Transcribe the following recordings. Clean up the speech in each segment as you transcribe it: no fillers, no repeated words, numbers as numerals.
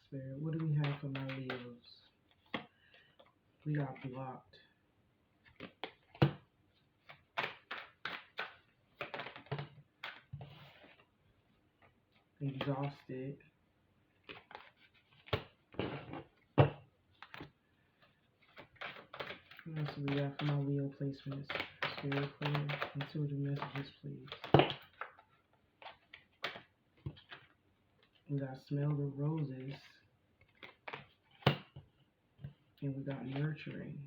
Spirit, what do we have for my Leos? We got blocked, exhausted. What else do we got for my Leo placements? Spirit, clear, intuitive messages, please. We got smell the roses, and we got nurturing.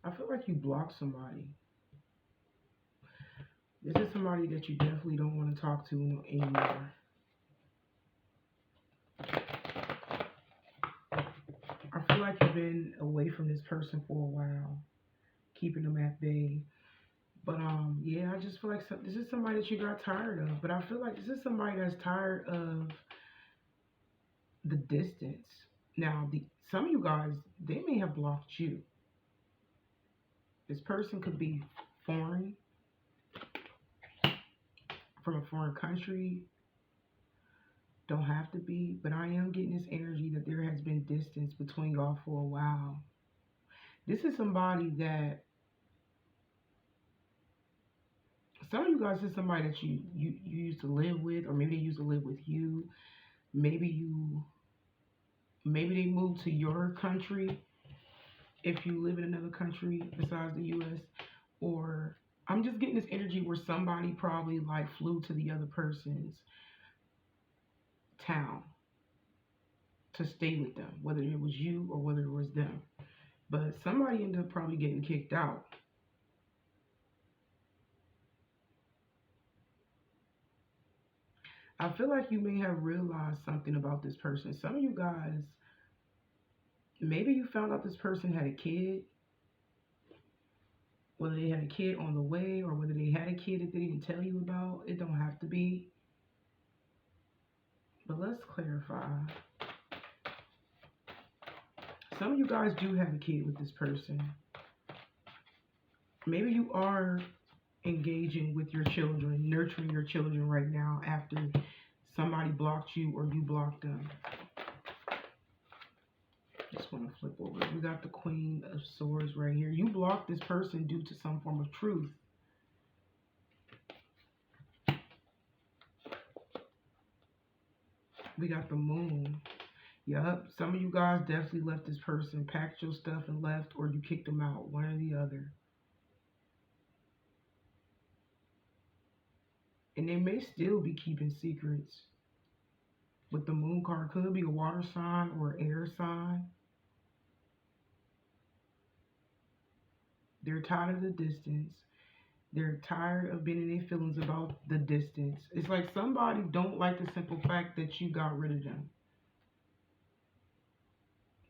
I feel like you blocked somebody. This is somebody that you definitely don't want to talk to anymore. I feel like you've been away from this person for a while, keeping them at bay. But yeah, I just feel like this is somebody that you got tired of. But I feel like this is somebody that's tired of the distance. Now, some of you guys, they may have blocked you. This person could be foreign, from a foreign country. Don't have to be, but I am getting this energy that there has been distance between y'all for a while. This is somebody that, some of you guys is somebody that you used to live with, or maybe they used to live with you. Maybe they moved to your country if you live in another country besides the US. Or I'm just getting this energy where somebody probably like flew to the other person's town to stay with them, whether it was you or whether it was them. But somebody ended up probably getting kicked out. I feel like you may have realized something about this person. Some of you guys, maybe you found out this person had a kid, whether they had a kid on the way or whether they had a kid that they didn't tell you about. It don't have to be. But let's clarify. Some of you guys do have a kid with this person. Maybe you are engaging with your children, nurturing your children right now after somebody blocked you or you blocked them. Just want to flip over. We got the Queen of Swords right here. You blocked this person due to some form of truth. We got the Moon. Yup, some of you guys definitely left this person, packed your stuff and left, or you kicked them out, one or the other. And they may still be keeping secrets. With the Moon card, could be a water sign or air sign. They're tired of the distance. They're tired of being in their feelings about the distance. It's like somebody don't like the simple fact that you got rid of them.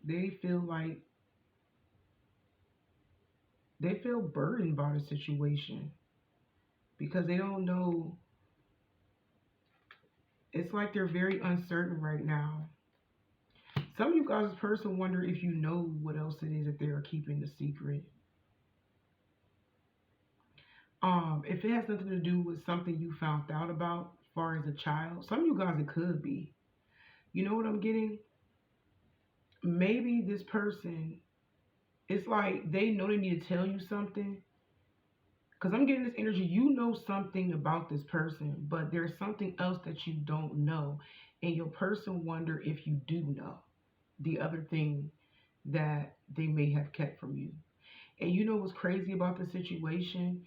They feel burdened by the situation because they don't know. It's like they're very uncertain right now. Some of you guys, this person wonder if you know what else it is that they are keeping the secret. If it has nothing to do with something you found out about as far as a child, some of you guys, it could be. You know what I'm getting? Maybe this person, it's like they know they need to tell you something. Because I'm getting this energy, you know something about this person, but there's something else that you don't know. And your person wonder if you do know the other thing that they may have kept from you. And you know what's crazy about the situation?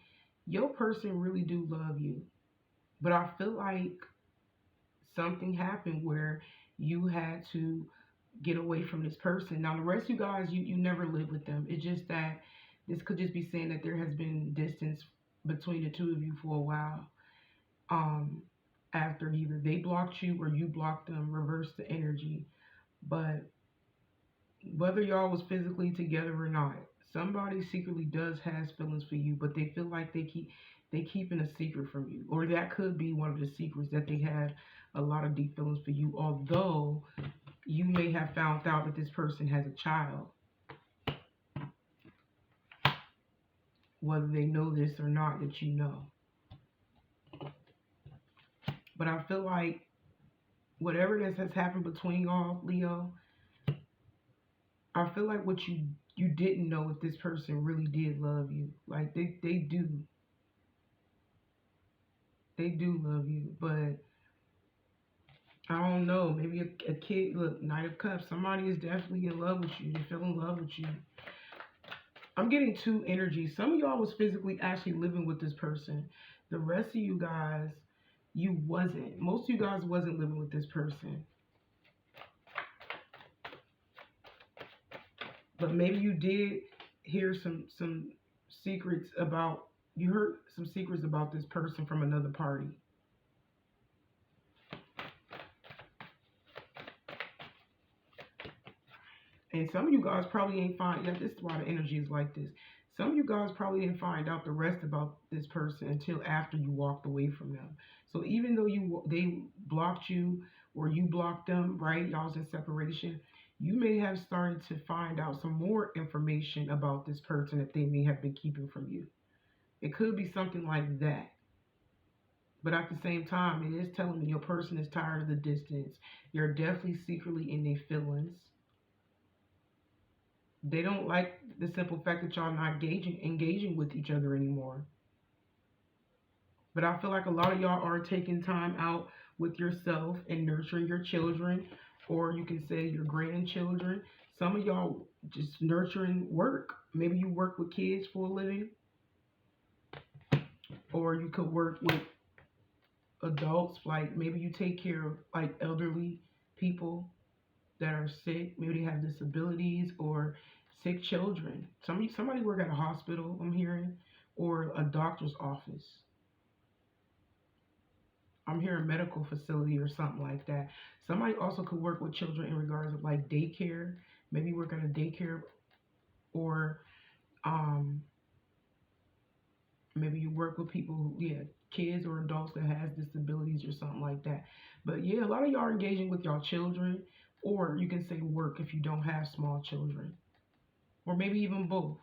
Your person really do love you. But I feel like something happened where you had to get away from this person. Now, the rest of you guys, you never lived with them. It's just that this could just be saying that there has been distance between the two of you for a while. After either they blocked you or you blocked them, reverse the energy. But whether y'all was physically together or not, somebody secretly does has feelings for you, but they feel like they keeping a secret from you. Or that could be one of the secrets, that they have a lot of deep feelings for you. Although you may have found out that this person has a child, whether they know this or not, that you know. But I feel like whatever this has happened between y'all, Leo, I feel like what you didn't know if this person really did love you. Like they do love you, but I don't know. Maybe a kid. Look, Knight of Cups. Somebody is definitely in love with you. They fell in love with you. I'm getting two energies. Some of y'all was physically actually living with this person. The rest of you guys, you wasn't. Most of you guys wasn't living with this person. But maybe you did hear some secrets about. You heard some secrets about this person from another party. And some of you guys probably ain't find. Yeah, this is why the energy is like this. Some of you guys probably didn't find out the rest about this person until after you walked away from them. So even though they blocked you or you blocked them, right? Y'all was in separation. You may have started to find out some more information about this person that they may have been keeping from you. It could be something like that. But at the same time, it is telling me your person is tired of the distance. You're definitely secretly in their feelings. They don't like the simple fact that y'all not engaging with each other anymore. But I feel like a lot of y'all are taking time out with yourself and nurturing your children, or you can say your grandchildren. Some of y'all just nurturing work. Maybe you work with kids for a living, or you could work with adults. Like maybe you take care of like elderly people that are sick. Maybe they have disabilities or sick children. Somebody work at a hospital, I'm hearing, or a doctor's office. I'm hearing medical facility or something like that. Somebody also could work with children in regards of like daycare. Maybe work at a daycare, or um, maybe you work with people who, yeah, kids or adults that has disabilities or something like that. But yeah, a lot of y'all are engaging with y'all children, or you can say work if you don't have small children, or maybe even both.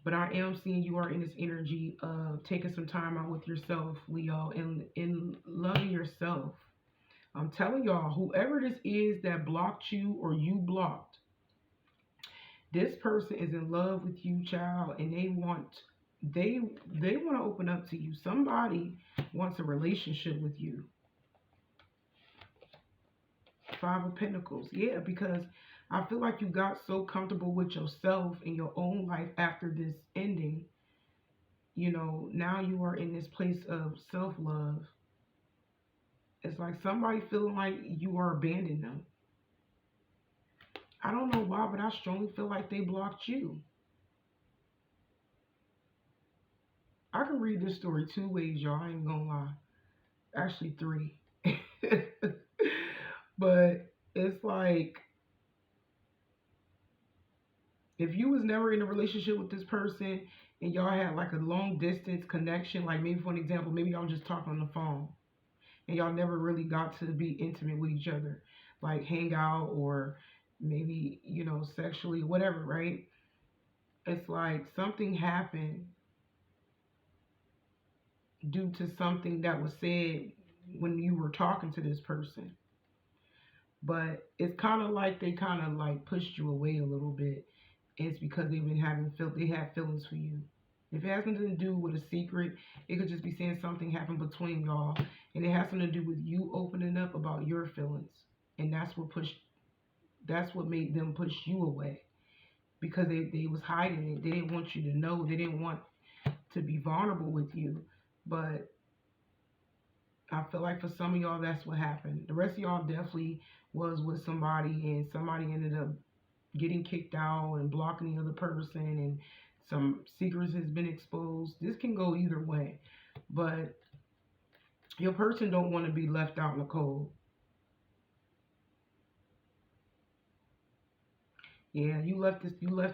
But I am seeing you are in this energy of taking some time out with yourself, Leo, and in loving yourself. I'm telling y'all, whoever this is that blocked you or you blocked, this person is in love with you, child, and they they want to open up to you. Somebody wants a relationship with you. Five of Pentacles. Yeah, because I feel like you got so comfortable with yourself in your own life after this ending. You know, now you are in this place of self-love. It's like somebody feeling like you are abandoning them. I don't know why, but I strongly feel like they blocked you. I can read this story two ways, y'all. I ain't gonna lie. Actually, three. But it's like if you was never in a relationship with this person and y'all had like a long distance connection, like maybe for an example, maybe y'all just talking on the phone and y'all never really got to be intimate with each other, like hang out or maybe, you know, sexually, whatever, right? It's like something happened due to something that was said when you were talking to this person. But it's kind of like they kind of like pushed you away a little bit. It's because they've been they have feelings for you. If it has nothing to do with a secret, it could just be saying something happened between y'all, and it has something to do with you opening up about your feelings, and that's what made them push you away, because they was hiding it. They didn't want you to know. They didn't want to be vulnerable with you. But I feel like for some of y'all, that's what happened. The rest of y'all definitely was with somebody, and somebody ended up getting kicked out and blocking the other person, and some secrets has been exposed. This can go either way, but your person don't want to be left out in the cold. Yeah, you left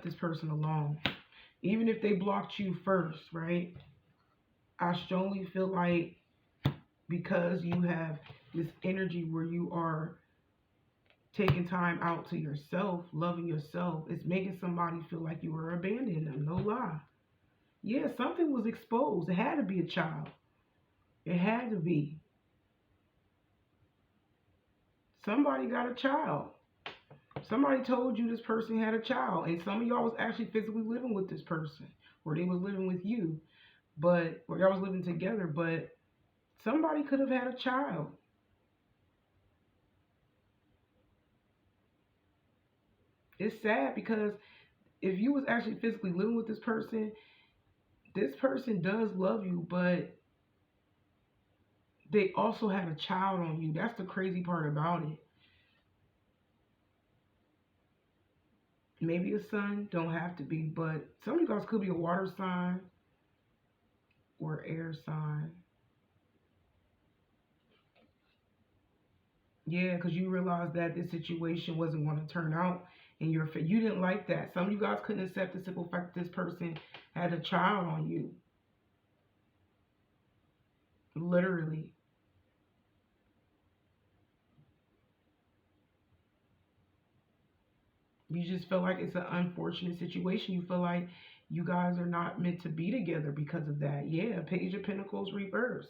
this person alone. Even if they blocked you first, right? I strongly feel like because you have this energy where you are taking time out to yourself, loving yourself, it's making somebody feel like you were abandoning them. No lie. Yeah, something was exposed. It had to be a child. It had to be. Somebody got a child. Somebody told you this person had a child, and some of y'all was actually physically living with this person, or they was living with you, or y'all was living together, but somebody could have had a child. It's sad because if you was actually physically living with this person does love you, but they also had a child on you. That's the crazy part about it. Maybe a son, don't have to be, but some of you guys could be a water sign or air sign. Yeah, because you realized that this situation wasn't going to turn out in your favor. You didn't like that. Some of you guys couldn't accept the simple fact that this person had a child on you. Literally. You just feel like it's an unfortunate situation. You feel like you guys are not meant to be together because of that. Yeah, Page of Pentacles reversed.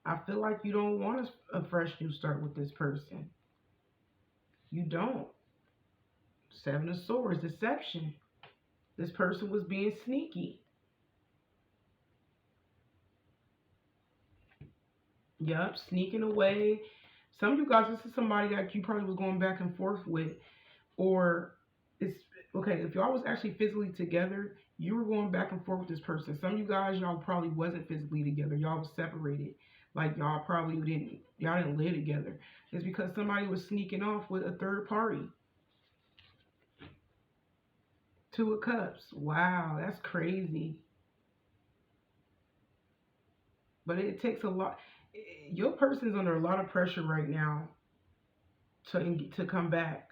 I feel like you don't want a fresh new start with this person. You don't. Seven of Swords, deception. This person was being sneaky. Yup, sneaking away. Some of you guys, this is somebody that you probably was going back and forth with. Or it's okay, if y'all was actually physically together, you were going back and forth with this person. Some of you guys, y'all probably wasn't physically together. Y'all was separated. Like y'all didn't live together. It's because somebody was sneaking off with a third party. Two of Cups. Wow, that's crazy. But it takes a lot. Your person's under a lot of pressure right now to come back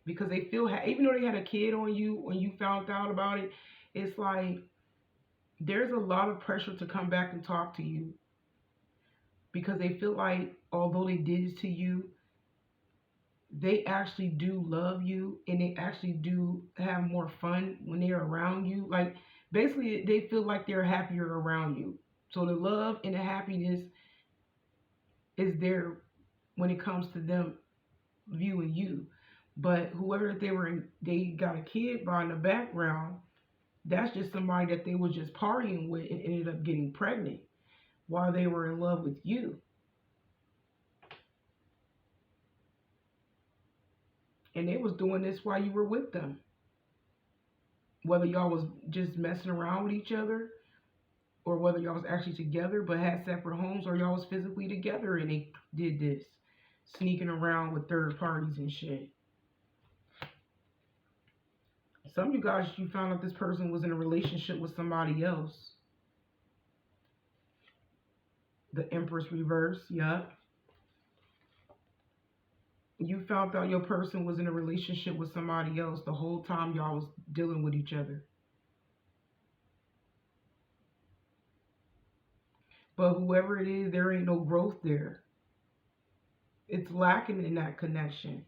because they feel even though they had a kid on you when you found out about it, it's like there's a lot of pressure to come back and talk to you because they feel like although they did it to you, they actually do love you and they actually do have more fun when they're around you. Like basically they feel like they're happier around you. So the love and the happiness is there when it comes to them viewing you. But whoever they got a kid by in the background, that's just somebody that they were just partying with and ended up getting pregnant while they were in love with you. And they was doing this while you were with them. Whether y'all was just messing around with each other or whether y'all was actually together but had separate homes or y'all was physically together and they did this. Sneaking around with third parties and shit. Some of you guys, you found out this person was in a relationship with somebody else. The Empress reverse, yup. You found out your person was in a relationship with somebody else the whole time y'all was dealing with each other. But whoever it is, there ain't no growth there. It's lacking in that connection.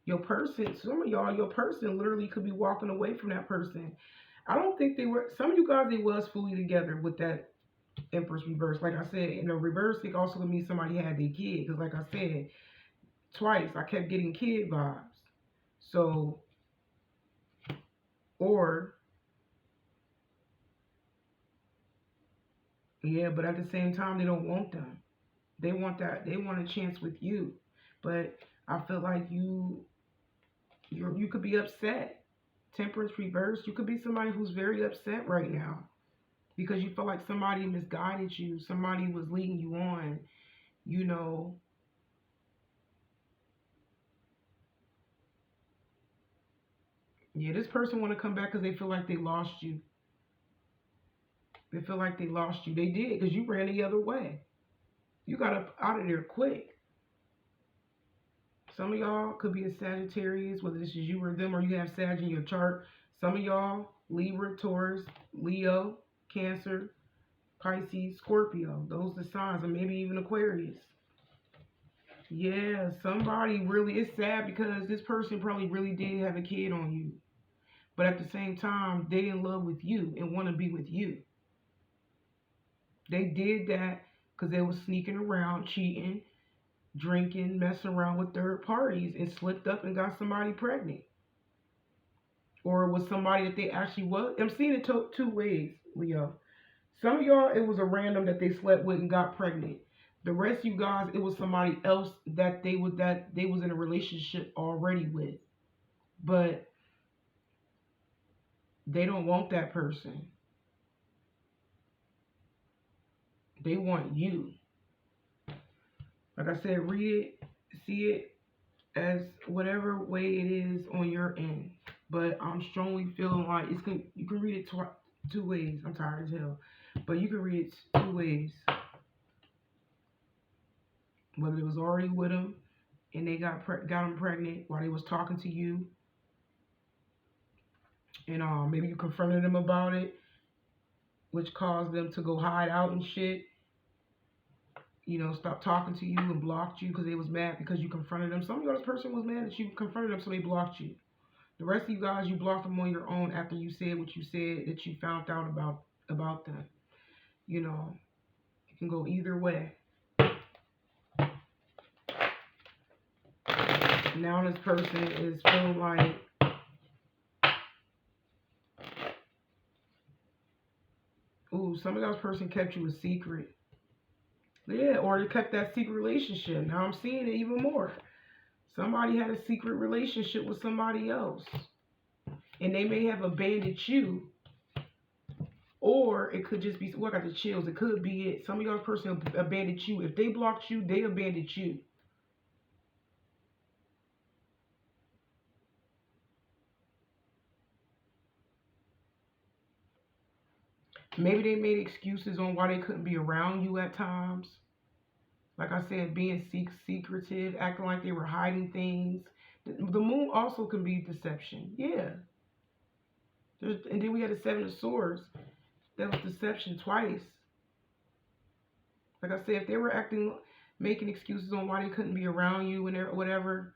Your person, some of y'all, your person literally could be walking away from that person. I don't think they were, some of you guys, they was fully together with that Empress reverse. Like I said, in the reverse, it also could mean somebody had their kid. Because like I said, twice, I kept getting kid vibes. So, or, yeah, but at the same time, they don't want them. They want a chance with you. But I feel like you could be upset. Temperance reverse, you could be somebody who's very upset right now because you feel like somebody misguided you, somebody was leading you on, you know. Yeah, this person want to come back because they feel like they lost you. They feel like they lost you. They did because you ran the other way. You got up out of there quick. Some of y'all could be a Sagittarius, whether this is you or them, or you have Sag in your chart. Some of y'all, Libra, Taurus, Leo, Cancer, Pisces, Scorpio. Those are signs, or maybe even Aquarius. Yeah, somebody really, it's sad because this person probably really did have a kid on you. But at the same time, they in love with you and want to be with you. They did that because they was sneaking around, cheating, drinking, messing around with third parties, and slipped up and got somebody pregnant. Or it was somebody that they actually was. I'm seeing it two ways, Leo. Some of y'all, it was a random that they slept with and got pregnant. The rest of you guys, it was somebody else that they was in a relationship already with, but they don't want that person. They want you. Like I said, read it, see it as whatever way it is on your end. But I'm strongly feeling like you can read it two ways. I'm tired as hell, but you can read it two ways. Whether it was already with them and they got them pregnant while they was talking to you, and maybe you confronted them about it, which caused them to go hide out and shit. You know, stop talking to you and blocked you because they was mad because you confronted them. Some of y'all, this person was mad that you confronted them, so they blocked you. The rest of you guys, you blocked them on your own after you said what you said that you found out about them. You know, it can go either way. Now this person is feeling like, ooh, some of y'all's person kept you a secret. Yeah, or they kept that secret relationship. Now I'm seeing it even more. Somebody had a secret relationship with somebody else. And they may have abandoned you. Or it could just be, well, I got the chills. It could be it. Some of y'all person abandoned you. If they blocked you, they abandoned you. Maybe they made excuses on why they couldn't be around you at times. Like I said, being secretive, acting like they were hiding things. The moon also can be deception. Yeah. And then we had the Seven of Swords. That was deception twice. Like I said, if they were making excuses on why they couldn't be around you and whatever,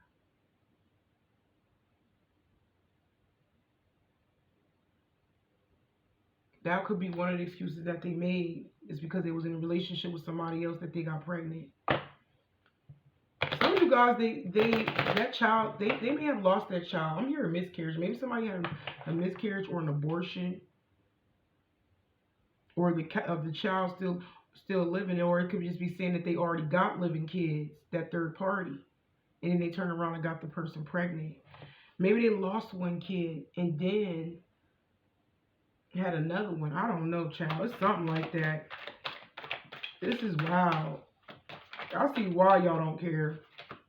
that could be one of the excuses that they made. Is because they was in a relationship with somebody else that they got pregnant. Some of you guys, that child, they may have lost that child. I'm hearing miscarriage. Maybe somebody had a miscarriage or an abortion, or the child still living, or it could just be saying that they already got living kids, that third party, and then they turn around and got the person pregnant. Maybe they lost one kid and then had another one. I don't know, child. It's something like that. This is wild. I see why y'all don't care.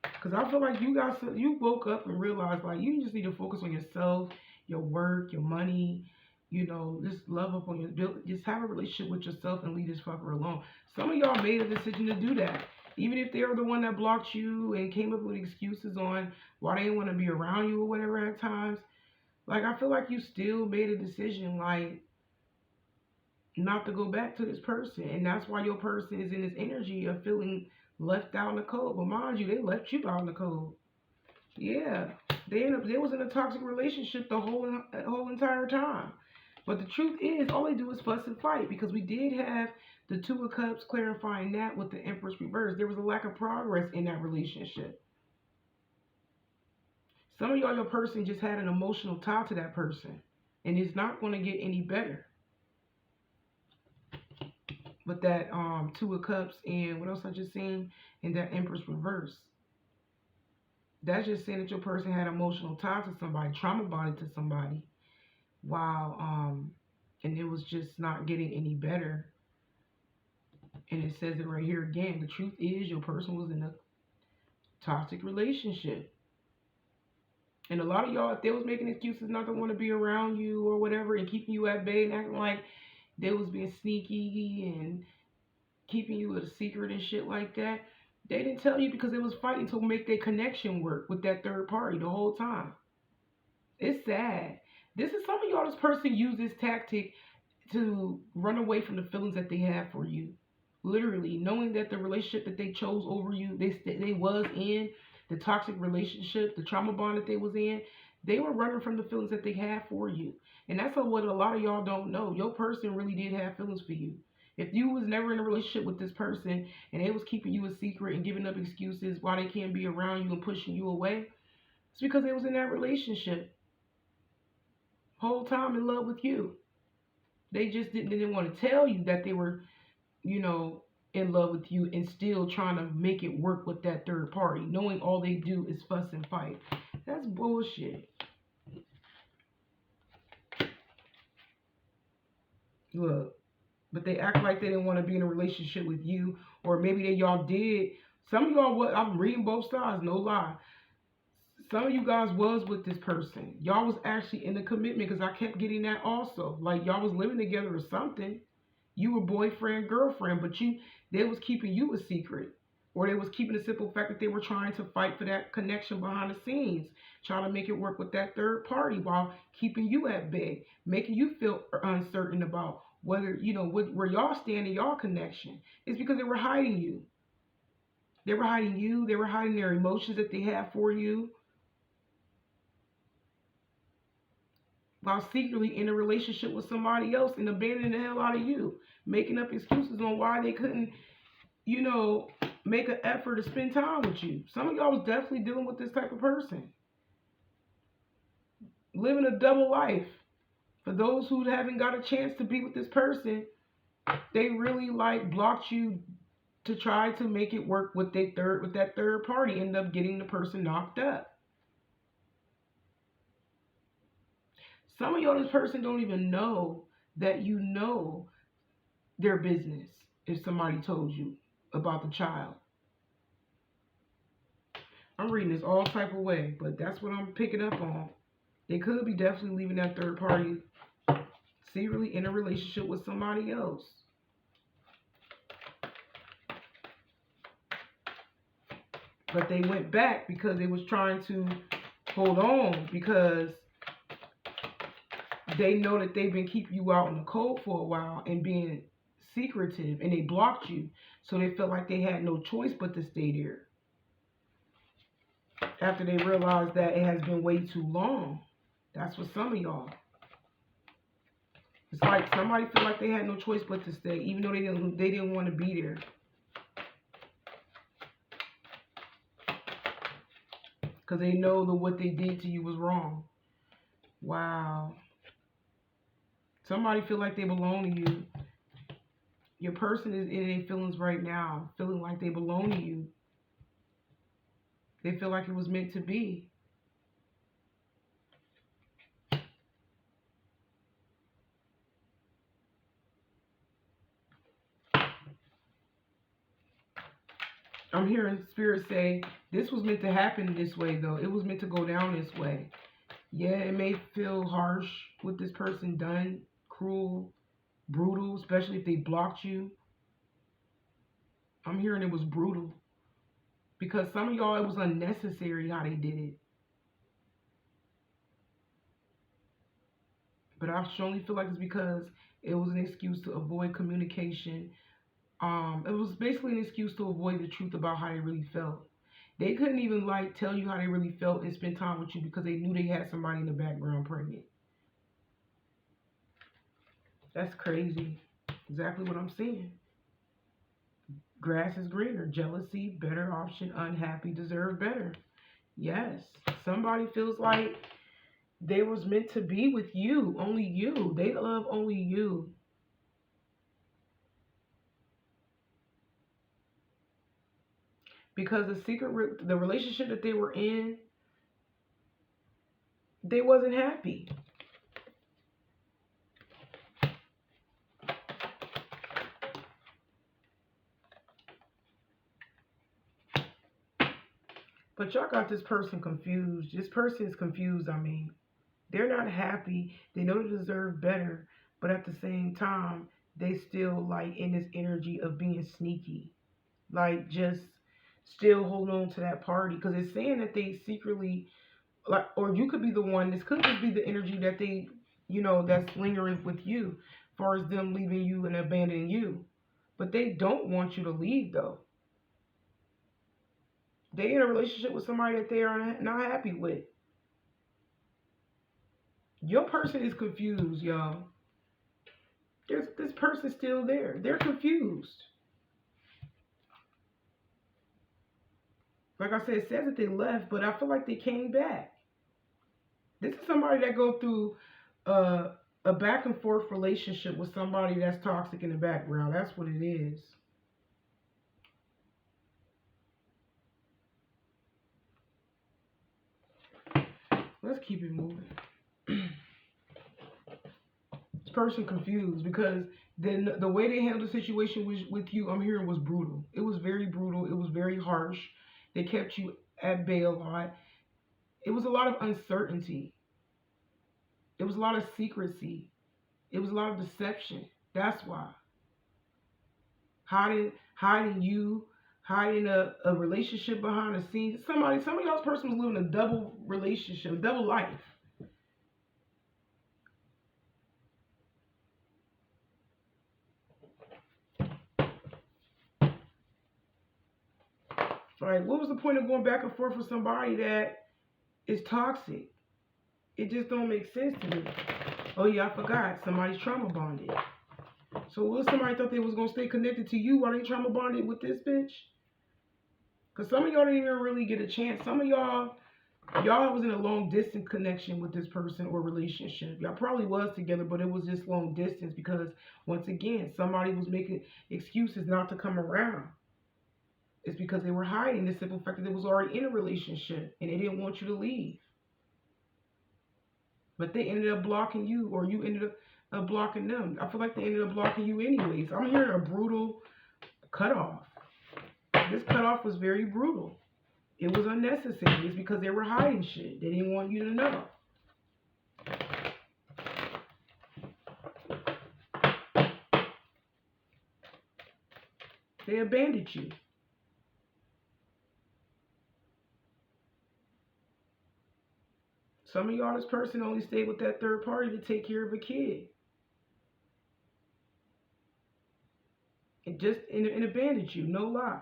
Because I feel like you woke up and realized like you just need to focus on yourself, your work, your money, you know, just love up on just have a relationship with yourself and leave this fucker alone. Some of y'all made a decision to do that. Even if they were the one that blocked you and came up with excuses on why they didn't want to be around you or whatever at times. Like I feel like you still made a decision like not to go back to this person. And that's why your person is in this energy of feeling left out in the cold. But mind you, they left you out in the cold. Yeah. They was in a toxic relationship the whole entire time. But the truth is, all they do is fuss and fight because we did have the Two of Cups clarifying that with the Empress reverse. There was a lack of progress in that relationship. Some of y'all, your person just had an emotional tie to that person, and it's not going to get any better. But that Two of Cups and what else I just seen, and that Empress reverse. That's just saying that your person had emotional tie to somebody, trauma bonded to somebody, while and it was just not getting any better. And it says it right here again. The truth is, your person was in a toxic relationship. And a lot of y'all, if they was making excuses not to want to be around you or whatever and keeping you at bay and acting like they was being sneaky and keeping you a secret and shit like that, they didn't tell you because they was fighting to make their connection work with that third party the whole time. It's sad. This is some of y'all, this person used this tactic to run away from the feelings that they have for you. Literally, knowing that the relationship that they chose over you, they was in the toxic relationship, the trauma bond that they was in, they were running from the feelings that they had for you. And that's what a lot of y'all don't know. Your person really did have feelings for you. If you was never in a relationship with this person and they was keeping you a secret and giving up excuses why they can't be around you and pushing you away, it's because they was in that relationship whole time in love with you. They just didn't want to tell you that they were, you know, in love with you and still trying to make it work with that third party, knowing all they do is fuss and fight. That's bullshit. Look, but they act like they didn't want to be in a relationship with you, or maybe they y'all did. Some of y'all, what I'm reading both sides, no lie. Some of you guys was with this person. Y'all was actually in a commitment because I kept getting that also. Like y'all was living together or something. You were boyfriend, girlfriend, but they was keeping you a secret. Or they was keeping the simple fact that they were trying to fight for that connection behind the scenes, trying to make it work with that third party while keeping you at bay, making you feel uncertain about whether, where y'all stand in y'all connection. It's because they were hiding you. They were hiding you. They were hiding their emotions that they have for you, while secretly in a relationship with somebody else and abandoning the hell out of you, making up excuses on why they couldn't, make an effort to spend time with you. Some of y'all was definitely dealing with this type of person, living a double life. For those who haven't got a chance to be with this person, they really blocked you to try to make it work with that third party, end up getting the person knocked up. Some of y'all, this person don't even know that you know their business if somebody told you about the child. I'm reading this all type of way, but that's what I'm picking up on. They could be definitely leaving that third party secretly in a relationship with somebody else. But they went back because they was trying to hold on, because they know that they've been keeping you out in the cold for a while and being secretive, and they blocked you. So they felt like they had no choice but to stay there. After they realized that it has been way too long. That's for some of y'all. It's like somebody felt like they had no choice but to stay, even though they didn't want to be there. Because they know that what they did to you was wrong. Wow. Somebody feel like they belong to you. Your person is in their feelings right now, feeling like they belong to you. They feel like it was meant to be. I'm hearing Spirit say, this was meant to happen this way, though. It was meant to go down this way. Yeah, it may feel harsh with this person done, cruel, brutal, especially if they blocked you. I'm hearing it was brutal. Because some of y'all, it was unnecessary how they did it. But I strongly feel like it's because it was an excuse to avoid communication. It was basically an excuse to avoid the truth about how they really felt. They couldn't even tell you how they really felt and spend time with you because they knew they had somebody in the background pregnant. That's crazy. Exactly what I'm seeing. Grass is greener. Jealousy, better option, unhappy, deserve better. Yes. Somebody feels like they was meant to be with you. Only you. They love only you. Because the relationship that they were in, they wasn't happy. But y'all got this person confused. This person is confused, They're not happy. They know they deserve better. But at the same time, they still in this energy of being sneaky. Just still hold on to that party. Because it's saying that they secretly, or you could be the one. This could just be the energy that they, that's lingering with you. As far as them leaving you and abandoning you. But they don't want you to leave though. They in a relationship with somebody that they are not happy with. Your person is confused, y'all. This person still there. They're confused. Like I said, it says that they left, but I feel like they came back. This is somebody that go through a back and forth relationship with somebody that's toxic in the background. That's what it is. Let's keep it moving. This person confused because then the way they handled the situation with you, I'm hearing, was brutal. It was very brutal. It was very harsh. They kept you at bay a lot. It was a lot of uncertainty. It was a lot of secrecy. It was a lot of deception. That's why. Hiding you, hiding a relationship behind the scenes. Some of y'all's person was living a double relationship, a double life. Like, what was the point of going back and forth with somebody that is toxic? It just don't make sense to me. Oh yeah, I forgot. Somebody's trauma bonded. So what if somebody thought they was gonna stay connected to you while they trauma bonded with this bitch? Cause some of y'all didn't even really get a chance. Some of y'all was in a long distance connection with this person or relationship. Y'all probably was together, but it was just long distance because once again, somebody was making excuses not to come around. It's because they were hiding the simple fact that they was already in a relationship and they didn't want you to leave. But they ended up blocking you, or you ended up blocking them. I feel like they ended up blocking you anyways. I'm hearing a brutal cutoff. This cutoff was very brutal. It was unnecessary. It's because they were hiding shit. They didn't want you to know. They abandoned you. Some of y'all, this person only stayed with that third party to take care of a kid. And abandoned you, no lie.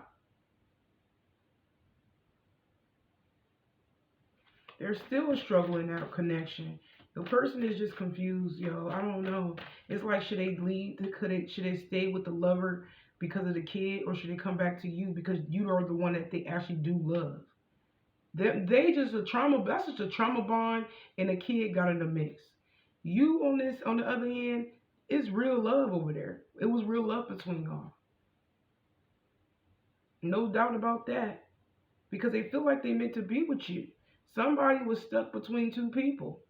There's still a struggle in that connection. The person is just confused, yo. I don't know. It's like, should they leave? Should they stay with the lover because of the kid, or should they come back to you because you are the one that they actually do love? They just a trauma. That's just a trauma bond, and a kid got in the mix. You on the other hand, it's real love over there. It was real love between y'all. No doubt about that. Because they feel like they meant to be with you. Somebody was stuck between two people.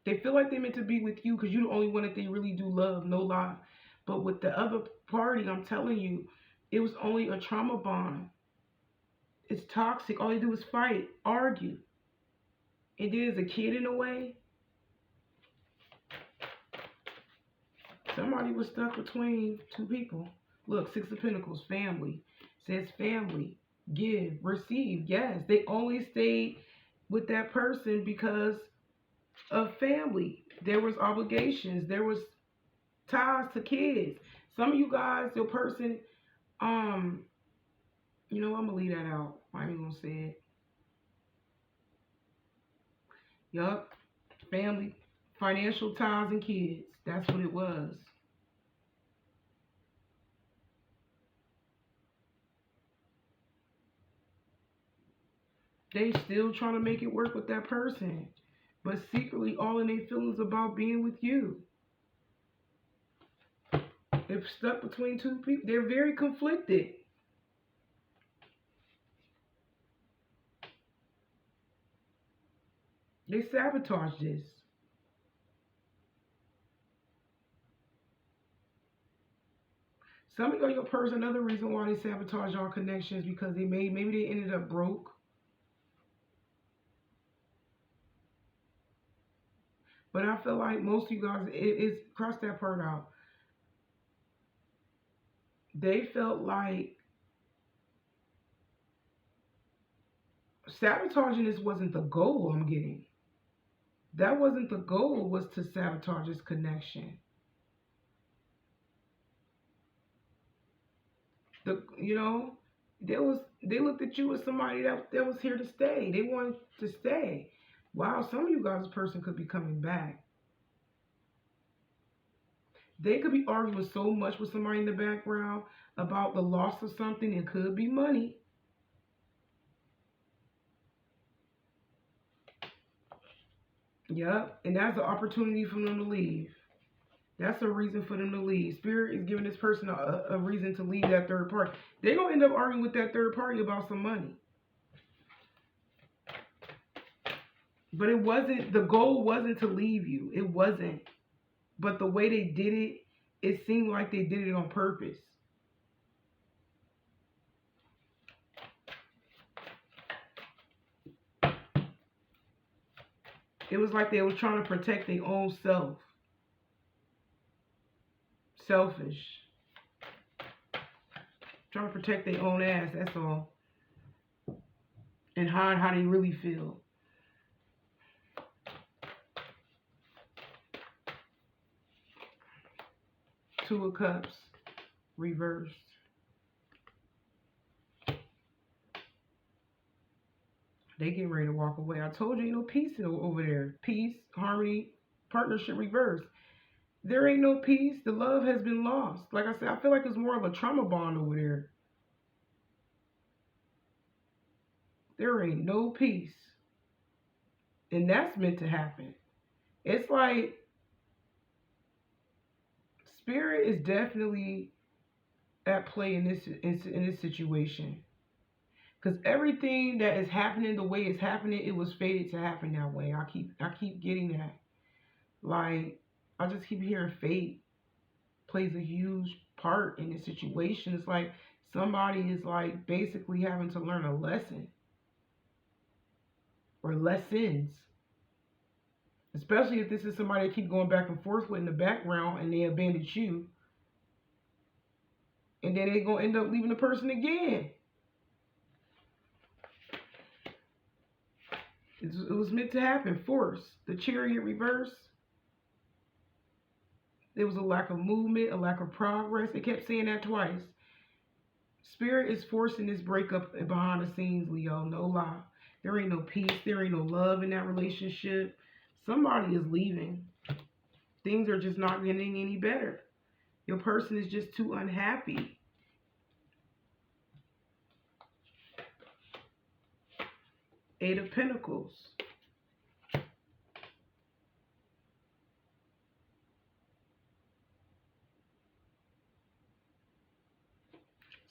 They feel like they meant to be with you because you're the only one that they really do love, no lie. But with the other party, I'm telling you, it was only a trauma bond. It's toxic. All they do is fight, argue. And there's a kid in the way. Somebody was stuck between two people. Look, Six of Pentacles, family. Says family, give, receive. Yes, they only stayed with that person because of family. There was obligations. There was ties to kids. Some of you guys, your person, you know, I'm gonna leave that out. I ain't gonna say it. Yup, family, financial ties, and kids. That's what it was. They still trying to make it work with that person, but secretly all in their feelings about being with you. They're stuck between two people. They're very conflicted. They sabotage this. Some of your person, another reason why they sabotage our connections because maybe they ended up broke. But I feel like most of you guys, it's cross that part out. They felt like sabotaging this wasn't the goal I'm getting. That wasn't the goal, was to sabotage this connection. You know, they looked at you as somebody that was here to stay. They wanted to stay. Wow, some of you guys, this person could be coming back. They could be arguing so much with somebody in the background about the loss of something. It could be money. Yep, and that's an opportunity for them to leave. That's a reason for them to leave. Spirit is giving this person a reason to leave that third party. They're going to end up arguing with that third party about some money. But it wasn't, the goal wasn't to leave you. It wasn't. But the way they did it, it seemed like they did it on purpose. It was like they were trying to protect their own self. Selfish. Trying to protect their own ass, that's all. And hide how they really feel. Two of Cups, reversed. They getting ready to walk away. I told you, ain't no peace over there. Peace, harmony, partnership, reverse. There ain't no peace. The love has been lost. Like I said, I feel like it's more of a trauma bond over there. There ain't no peace. And that's meant to happen. It's like Spirit is definitely at play in this situation. Because everything that is happening the way it's happening, it was fated to happen that way. I keep getting that. Like, I just keep hearing fate plays a huge part in this situation. It's like somebody is like basically having to learn a lesson. Or lessons. Especially if this is somebody that keep going back and forth with in the background and they abandoned you. And then they're going to end up leaving the person again. It was meant to happen. Force. The Chariot reverse. There was a lack of movement, a lack of progress. They kept saying that twice. Spirit is forcing this breakup behind the scenes, Leo. No lie. There ain't no peace. There ain't no love in that relationship. Somebody is leaving. Things are just not getting any better. Your person is just too unhappy. Eight of Pentacles.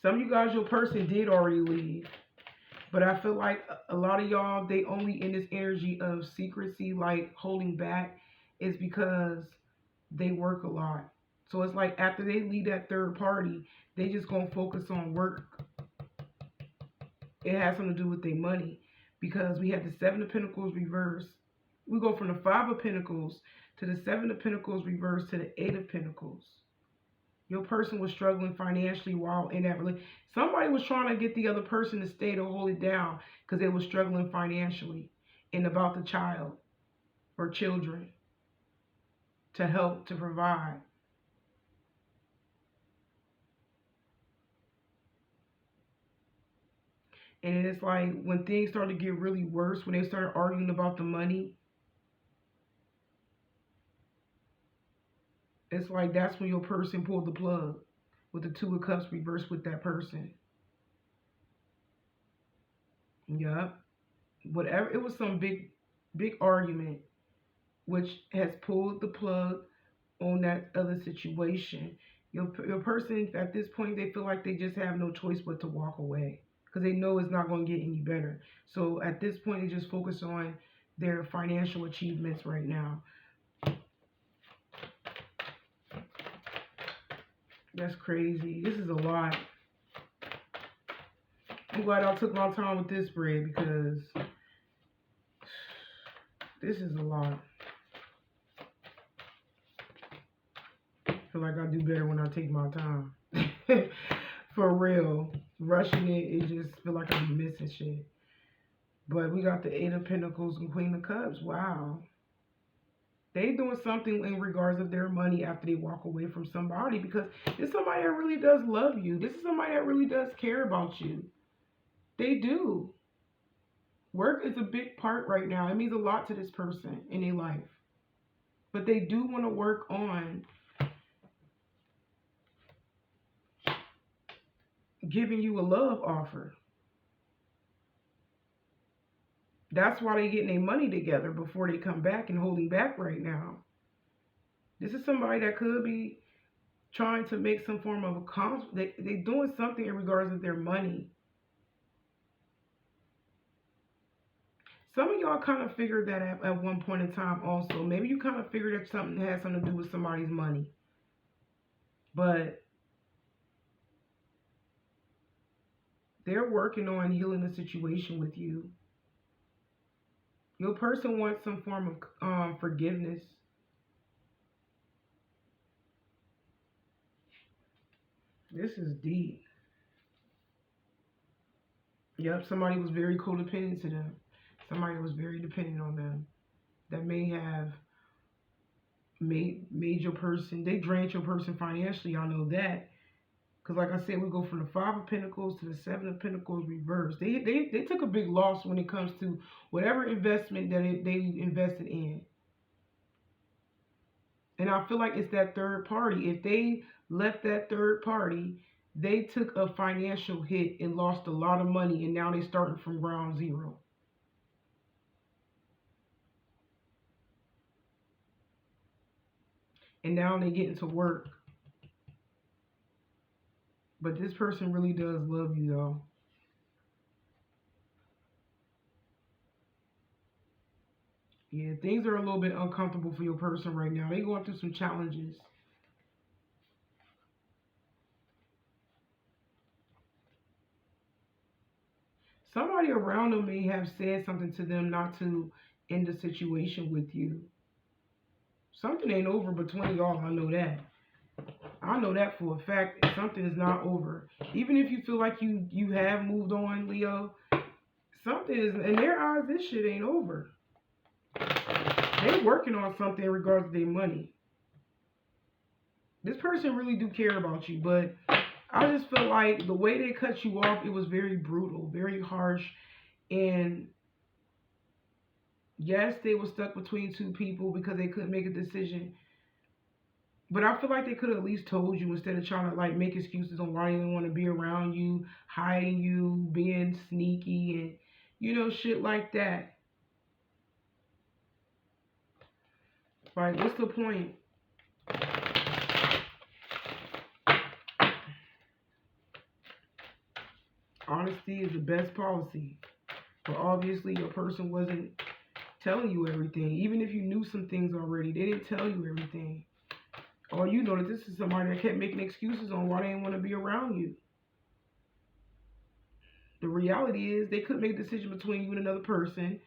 Some of you guys, your person did already leave. But I feel like a lot of y'all, they only in this energy of secrecy, like holding back, is because they work a lot. So it's like after they leave that third party, they just going to focus on work. It has something to do with their money. Because we had the Seven of Pentacles reversed. We go from the Five of Pentacles to the Seven of Pentacles reversed to the Eight of Pentacles. Your person was struggling financially while in that relationship. Somebody was trying to get the other person to stay to hold it down because they were struggling financially and about the child or children to help, to provide. And it's like when things started to get really worse, when they started arguing about the money, it's like that's when your person pulled the plug with the Two of Cups reversed with that person. Yep. Whatever. It was some big argument which has pulled the plug on that other situation. Your person, at this point, they feel like they just have no choice but to walk away. Because they know it's not going to get any better. So at this point, they just focus on their financial achievements right now. That's crazy. This is a lot. I'm glad I took my time with this spread because this is a lot. I feel like I do better when I take my time. For real. Rushing it just feel like I be missing shit. But we got the Eight of Pentacles and Queen of Cups. Wow. They doing something in regards of their money after they walk away from somebody, because it's somebody that really does love you. This is somebody that really does care about you. They do. Work is a big part right now. It means a lot to this person in their life. But they do want to work on giving you a love offer. That's why they getting their money together before they come back and holding back right now. This is somebody that could be trying to make some form of a they doing something in regards to their money. Some of y'all kind of figured that at one point in time also. Maybe you kind of figured that something had something to do with somebody's money. But they're working on healing the situation with you. Your person wants some form of forgiveness. This is deep. Yep, somebody was very codependent to them. Somebody was very dependent on them. That may have made your person, they drained your person financially. I know that. Because like I said, we go from the Five of Pentacles to the Seven of Pentacles reversed. They took a big loss when it comes to whatever investment that they invested in. And I feel like it's that third party. If they left that third party, they took a financial hit and lost a lot of money, and now they're starting from ground zero. And now they get into work. But this person really does love you, though. Yeah, things are a little bit uncomfortable for your person right now. They're going through some challenges. Somebody around them may have said something to them not to end the situation with you. Something ain't over between y'all, I know that. I know that for a fact. Something is not over. Even if you feel like you have moved on, Leo, something is, in their eyes, this shit ain't over. They working on something in regards to their money. This person really do care about you, but I just feel like the way they cut you off, it was very brutal, very harsh. And yes, they were stuck between two people because they couldn't make a decision. But I feel like they could have at least told you, instead of trying to like make excuses on why they didn't want to be around you, hiding you, being sneaky, and shit like that. Like, what's the point? Honesty is the best policy. But obviously your person wasn't telling you everything. Even if you knew some things already, they didn't tell you everything. Or you know that this is somebody that kept making excuses on why they didn't want to be around you. The reality is they couldn't make a decision between you and another person,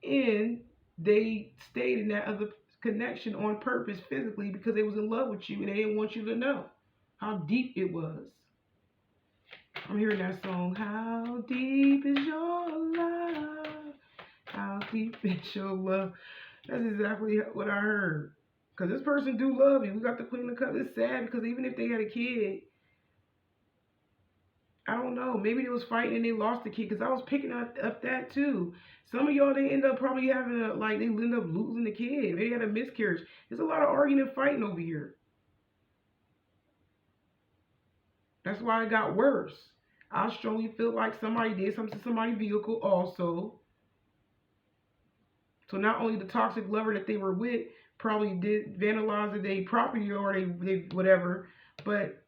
and they stayed in that other connection on purpose physically because they was in love with you and they didn't want you to know how deep it was. I'm hearing that song, how deep is your love? How deep is your love? That's exactly what I heard. Because this person do love you. We got the Queen of Cups. It's sad because even if they had a kid, I don't know. Maybe they was fighting and they lost the kid, because I was picking up that too. Some of y'all, they end up probably having they end up losing the kid. Maybe they had a miscarriage. There's a lot of arguing and fighting over here. That's why it got worse. I strongly feel like somebody did something to somebody's vehicle also. So not only the toxic lover that they were with probably did vandalize their property or they whatever, but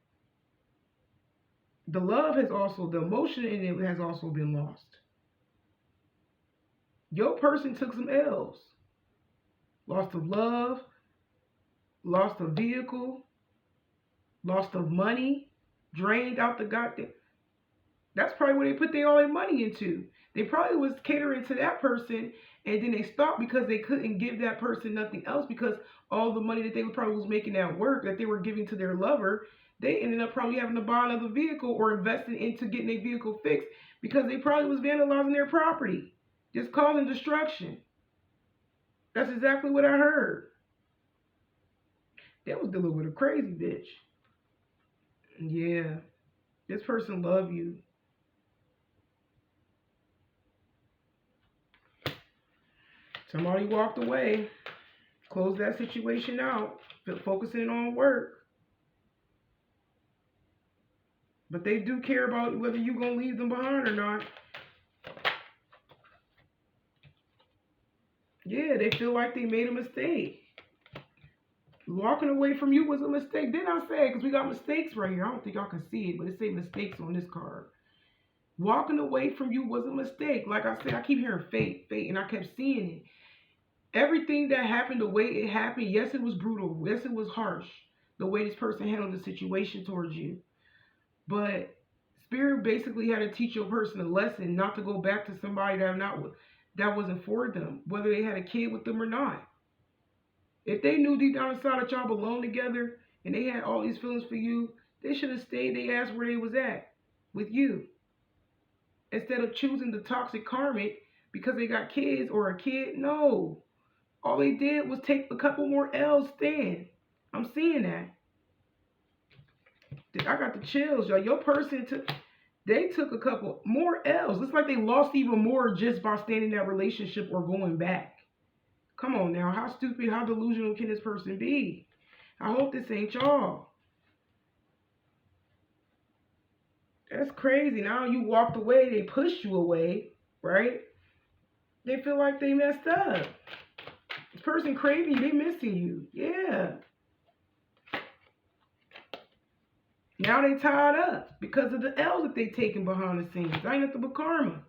the love has also, the emotion in it has also been lost. Your person took some L's. Lost of love, lost of vehicle, lost of money, drained out the goddamn. That's probably where they put all their money into. They probably was catering to that person, and then they stopped because they couldn't give that person nothing else, because all the money that they probably was making at work that they were giving to their lover, they ended up probably having to buy another vehicle or investing into getting their vehicle fixed, because they probably was vandalizing their property, just causing destruction. That's exactly what I heard. They was dealing with a crazy bitch. Yeah. This person love you. Somebody walked away. Close that situation out. Focusing on work. But they do care about whether you gonna leave them behind or not. Yeah, they feel like they made a mistake. Walking away from you was a mistake. Didn't I say? Because we got mistakes right here. I don't think y'all can see it, but it say mistakes on this card. Walking away from you was a mistake. Like I said, I keep hearing fate, fate, and I kept seeing it. Everything that happened, the way it happened, yes, it was brutal. Yes, it was harsh. The way this person handled the situation towards you. But Spirit basically had to teach your person a lesson not to go back to somebody that wasn't for them, whether they had a kid with them or not. If they knew deep down inside that y'all belonged together and they had all these feelings for you, they should have stayed their ass where they was at with you. Instead of choosing the toxic karmic because they got kids or a kid. No. All they did was take a couple more L's stand. I'm seeing that. I got the chills, y'all. Your person they took a couple more L's. It's like they lost even more just by staying in that relationship or going back. Come on now. How stupid, how delusional can this person be? I hope this ain't y'all. That's crazy. Now you walked away, they pushed you away, right? They feel like they messed up. This person craving you, they missing you. Yeah. Now they tied up because of the L's that they taking behind the scenes. Ain't nothing but karma.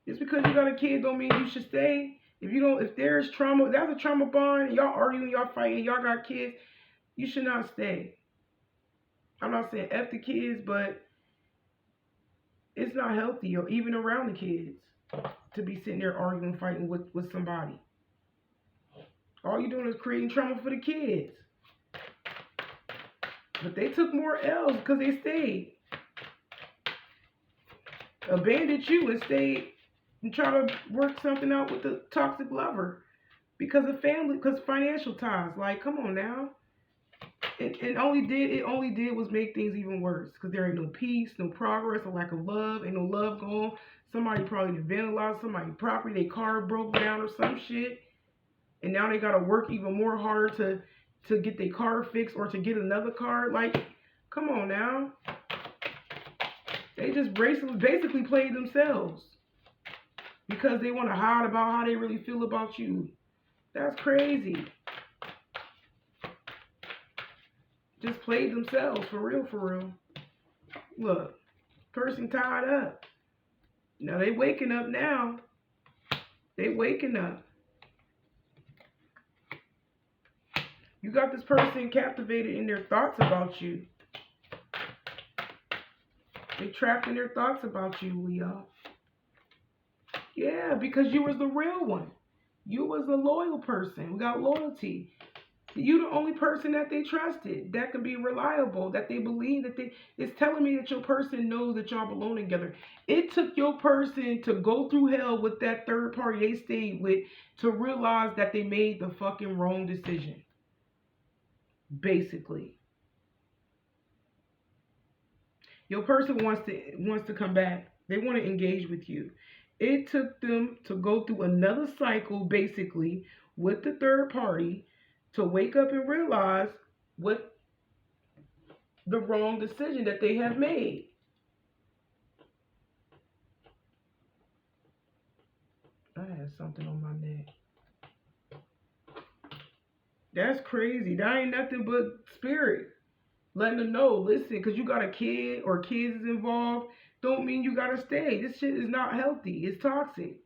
Just because you got a kid don't mean you should stay. If there's trauma, that's a trauma bond, and y'all arguing, y'all fighting, y'all got kids, you should not stay. I'm not saying F the kids, but it's not healthy, or even around the kids, to be sitting there arguing, fighting with somebody. All you're doing is creating trauma for the kids. But they took more L's because they stayed. Abandoned you and stayed and try to work something out with the toxic lover because of family, because financial ties. Like, come on now. It only did was make things even worse because there ain't no peace, no progress, a lack of love, ain't no love going. Somebody probably vandalized somebody's property, their car broke down or some shit, and now they gotta work even more harder to get their car fixed or to get another car. Like, come on now. They just basically played themselves because they want to hide about how they really feel about you. That's crazy. Just played themselves, for real, for real. Look, person tied up. Now they waking up now. They waking up. You got this person captivated in their thoughts about you. They trapped in their thoughts about you, Leo. Yeah, because you was the real one. You was a loyal person. We got loyalty. You the only person that they trusted, that can be reliable, that they believe that it's telling me that your person knows that y'all belong together. It took your person to go through hell with that third party they stayed with to realize that they made the fucking wrong decision. Basically. Your person wants to come back. They want to engage with you. It took them to go through another cycle, basically, with the third party to wake up and realize what the wrong decision that they have made. I had something on my neck. That's crazy. That ain't nothing but spirit. Letting them know, listen, because you got a kid or kids is involved, don't mean you got to stay. This shit is not healthy. It's toxic.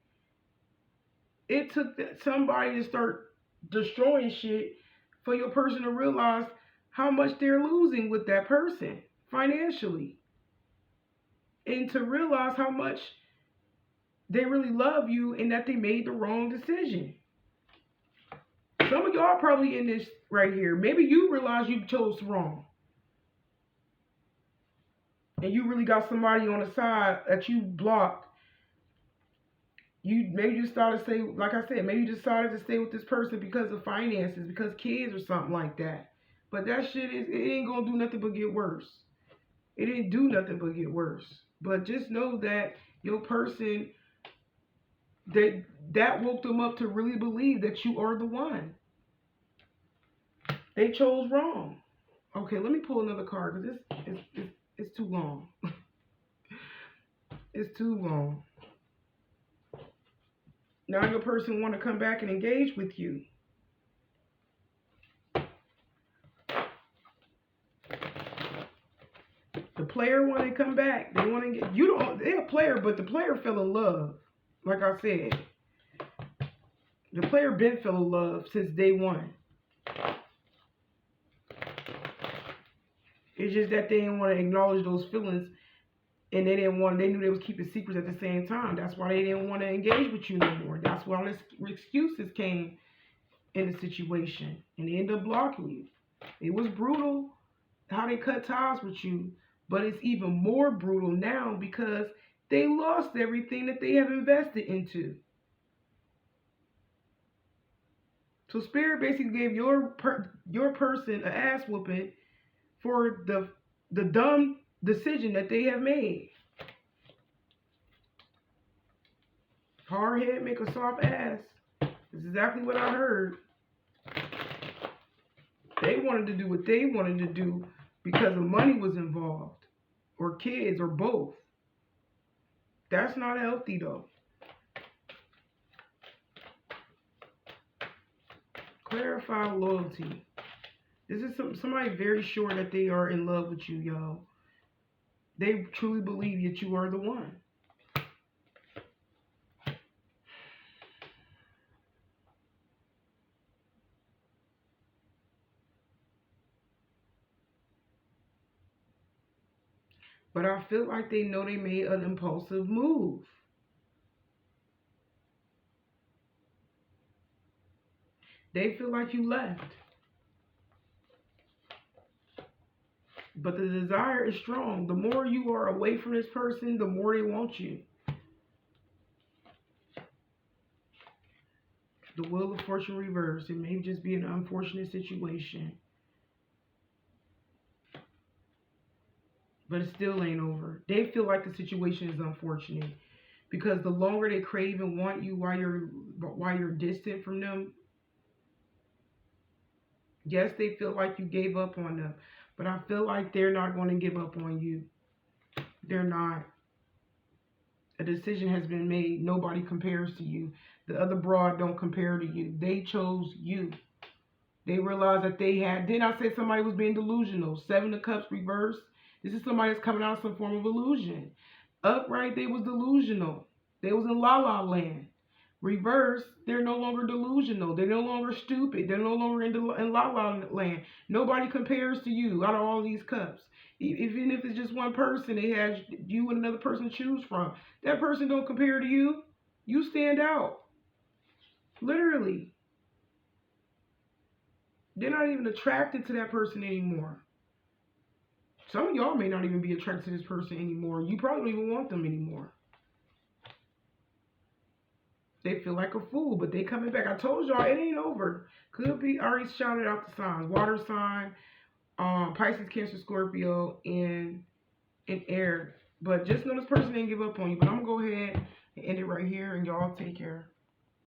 It took somebody to start destroying shit for your person to realize how much they're losing with that person financially. And to realize how much they really love you and that they made the wrong decision. Some of y'all probably in this right here. Maybe you realize you chose wrong. And you really got somebody on the side that you blocked You maybe just started to say, like I said, maybe you decided to stay with this person because of finances, because kids or something like that. But that shit it ain't gonna do nothing but get worse. It didn't do nothing but get worse. But just know that your person that woke them up to really believe that you are the one. They chose wrong. Okay, let me pull another card because it's too long. It's too long. Now your person want to come back and engage with you. The player want to come back. They want to get you. Don't. They're a player, but the player fell in love. Like I said, the player been fell in love since day one. It's just that they didn't want to acknowledge those feelings, and they didn't want. They knew they was keeping secrets at the same time. That's why they didn't want to engage with you no more. That's why all these excuses came in the situation, and they ended up blocking you. It was brutal how they cut ties with you, but it's even more brutal now because they lost everything that they have invested into. So Spirit basically gave your person an ass whooping for the dumb decision that they have made. Hard head make a soft ass. That's exactly what I heard. They wanted to do what they wanted to do because the money was involved, or kids, or both. That's not healthy though. Clarify loyalty. This is somebody very sure that they are in love with you, y'all. They truly believe that you are the one. But I feel like they know they made an impulsive move. They feel like you left. But the desire is strong. The more you are away from this person, the more they want you. The Wheel of Fortune reversed. It may just be an unfortunate situation. But it still ain't over. They feel like the situation is unfortunate. Because the longer they crave and want you while you're distant from them, yes, they feel like you gave up on them. But I feel like they're not going to give up on you. They're not. A decision has been made. Nobody compares to you. The other broad don't compare to you. They chose you. They realized that they had. Didn't I say somebody was being delusional? Seven of Cups reversed. This is somebody that's coming out of some form of illusion. Upright, they was delusional. They was in la la land. Reverse, they're no longer delusional. They're no longer stupid. They're no longer in la la land. Nobody compares to you out of all these cups. Even if it's just one person, they have you and another person to choose from. That person don't compare to you. You stand out. Literally. They're not even attracted to that person anymore. Some of y'all may not even be attracted to this person anymore. You probably don't even want them anymore. They feel like a fool, but they coming back. I told y'all it ain't over. Could be, I already shouted out the signs. Water sign, Pisces, Cancer, Scorpio, and air. But just know this person didn't give up on you. But I'm going to go ahead and end it right here, and y'all take care.